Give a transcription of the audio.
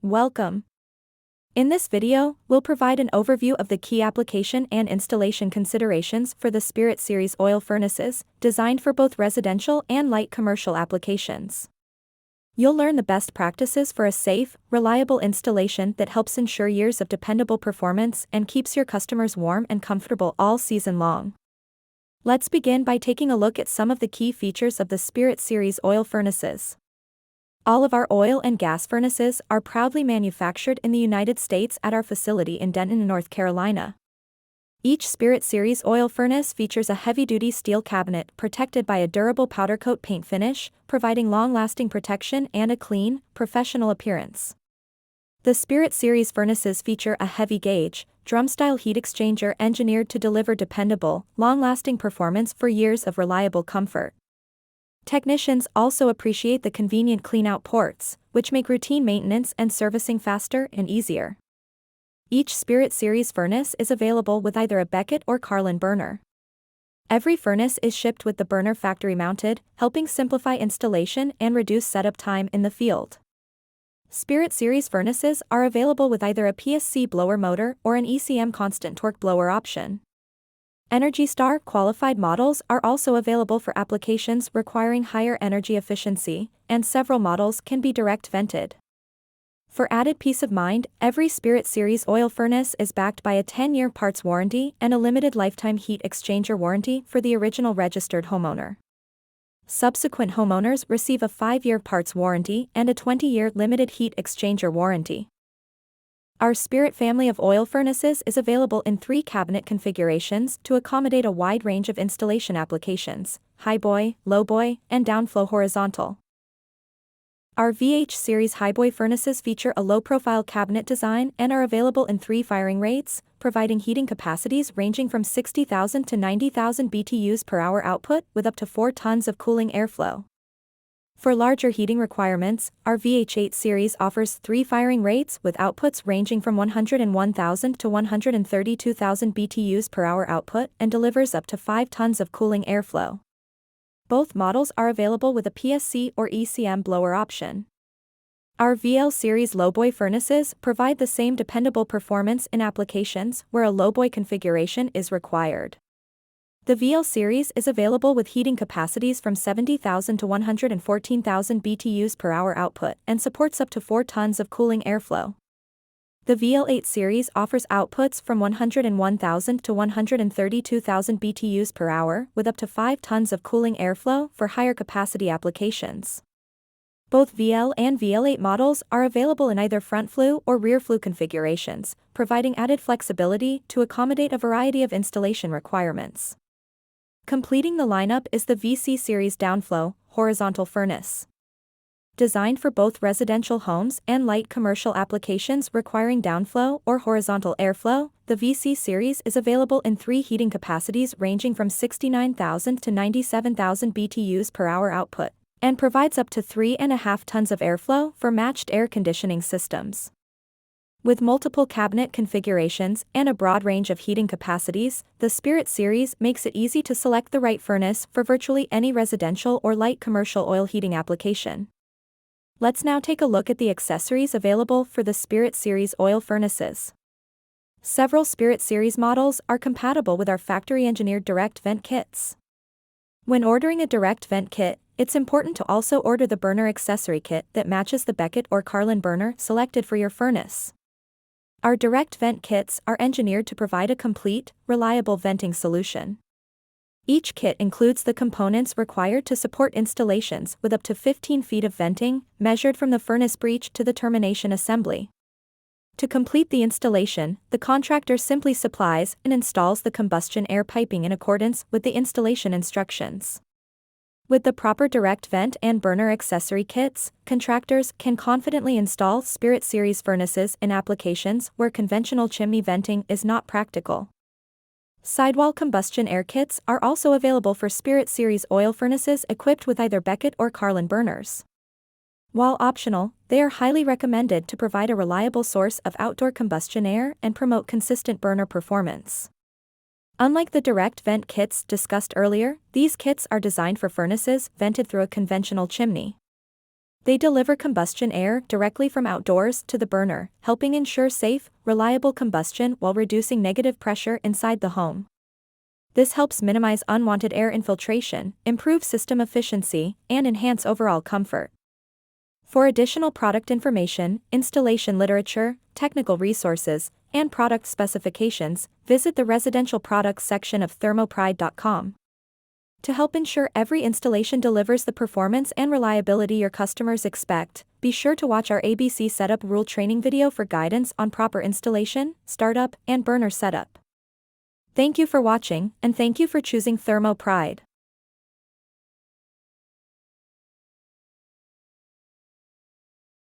Welcome. In this video, we'll provide an overview of the key application and installation considerations for the Spirit Series oil furnaces, designed for both residential and light commercial applications. You'll learn the best practices for a safe, reliable installation that helps ensure years of dependable performance and keeps your customers warm and comfortable all season long. Let's begin by taking a look at some of the key features of the Spirit Series oil furnaces. All of our oil and gas furnaces are proudly manufactured in the United States at our facility in Denton, North Carolina. Each Spirit Series oil furnace features a heavy-duty steel cabinet protected by a durable powder coat paint finish, providing long-lasting protection and a clean, professional appearance. The Spirit Series furnaces feature a heavy-gauge, drum-style heat exchanger engineered to deliver dependable, long-lasting performance for years of reliable comfort. Technicians also appreciate the convenient clean-out ports, which make routine maintenance and servicing faster and easier. Each Spirit Series furnace is available with either a Beckett or Carlin burner. Every furnace is shipped with the burner factory-mounted, helping simplify installation and reduce setup time in the field. Spirit Series furnaces are available with either a PSC blower motor or an ECM constant torque blower option. ENERGY STAR qualified models are also available for applications requiring higher energy efficiency, and several models can be direct vented. For added peace of mind, every Spirit Series oil furnace is backed by a 10-year parts warranty and a limited lifetime heat exchanger warranty for the original registered homeowner. Subsequent homeowners receive a 5-year parts warranty and a 20-year limited heat exchanger warranty. Our Spirit family of oil furnaces is available in 3 cabinet configurations to accommodate a wide range of installation applications: highboy, lowboy, and downflow horizontal. Our VH Series highboy furnaces feature a low-profile cabinet design and are available in 3 firing rates, providing heating capacities ranging from 60,000 to 90,000 BTUs per hour output with up to 4 tons of cooling airflow. For larger heating requirements, our VH8 series offers 3 firing rates with outputs ranging from 101,000 to 132,000 BTUs per hour output and delivers up to 5 tons of cooling airflow. Both models are available with a PSC or ECM blower option. Our VL series lowboy furnaces provide the same dependable performance in applications where a lowboy configuration is required. The VL series is available with heating capacities from 70,000 to 114,000 BTUs per hour output and supports up to 4 tons of cooling airflow. The VL8 series offers outputs from 101,000 to 132,000 BTUs per hour with up to 5 tons of cooling airflow for higher capacity applications. Both VL and VL8 models are available in either front flue or rear flue configurations, providing added flexibility to accommodate a variety of installation requirements. Completing the lineup is the VC Series downflow, horizontal furnace. Designed for both residential homes and light commercial applications requiring downflow or horizontal airflow, the VC Series is available in 3 heating capacities ranging from 69,000 to 97,000 BTUs per hour output, and provides up to 3.5 tons of airflow for matched air conditioning systems. With multiple cabinet configurations and a broad range of heating capacities, the Spirit Series makes it easy to select the right furnace for virtually any residential or light commercial oil heating application. Let's now take a look at the accessories available for the Spirit Series oil furnaces. Several Spirit Series models are compatible with our factory-engineered direct vent kits. When ordering a direct vent kit, it's important to also order the burner accessory kit that matches the Beckett or Carlin burner selected for your furnace. Our direct vent kits are engineered to provide a complete, reliable venting solution. Each kit includes the components required to support installations with up to 15 feet of venting, measured from the furnace breech to the termination assembly. To complete the installation, the contractor simply supplies and installs the combustion air piping in accordance with the installation instructions. With the proper direct vent and burner accessory kits, contractors can confidently install Spirit Series furnaces in applications where conventional chimney venting is not practical. Sidewall combustion air kits are also available for Spirit Series oil furnaces equipped with either Beckett or Carlin burners. While optional, they are highly recommended to provide a reliable source of outdoor combustion air and promote consistent burner performance. Unlike the direct vent kits discussed earlier, these kits are designed for furnaces vented through a conventional chimney. They deliver combustion air directly from outdoors to the burner, helping ensure safe, reliable combustion while reducing negative pressure inside the home. This helps minimize unwanted air infiltration, improve system efficiency, and enhance overall comfort. For additional product information, installation literature, technical resources, and product specifications, visit the residential products section of thermopride.com. To help ensure every installation delivers the performance and reliability your customers expect, be sure to watch our ABC Setup Rule training video for guidance on proper installation, startup, and burner setup. Thank you for watching, and thank you for choosing ThermoPride.